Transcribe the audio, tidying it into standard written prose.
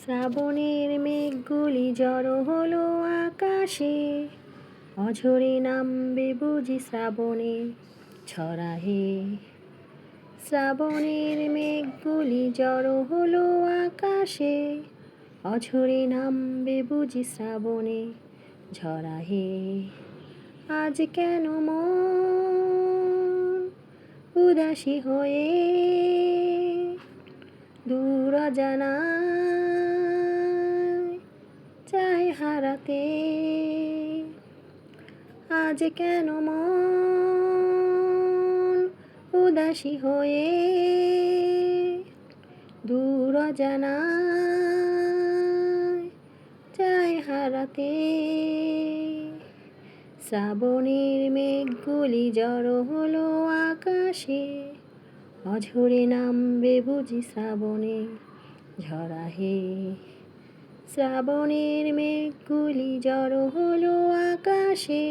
শ্রাবণের মেঘগুলি জড়ো হলো আকাশে, অঝরে নামবে বুঝি শ্রাবণে ঝরা হে। শ্রাবণের মেঘগুলি জড়ো হলো আকাশে, অঝরে নামবে বুঝি শ্রাবণে ঝরা হে। আজ কেন মন উদাসী হয়ে দূর অজানায় চায় হারাতে? আজ কেন মন উদাসী হয়ে দূর অজানায় চায় হারাতে? শ্রাবণের মেঘগুলি জড়ো হলো আকাশে, অঝরে নামবে বুঝি শ্রাবণে ঝরা হে। শ্রাবণের মেঘগুলি জড়ো হলো আকাশে,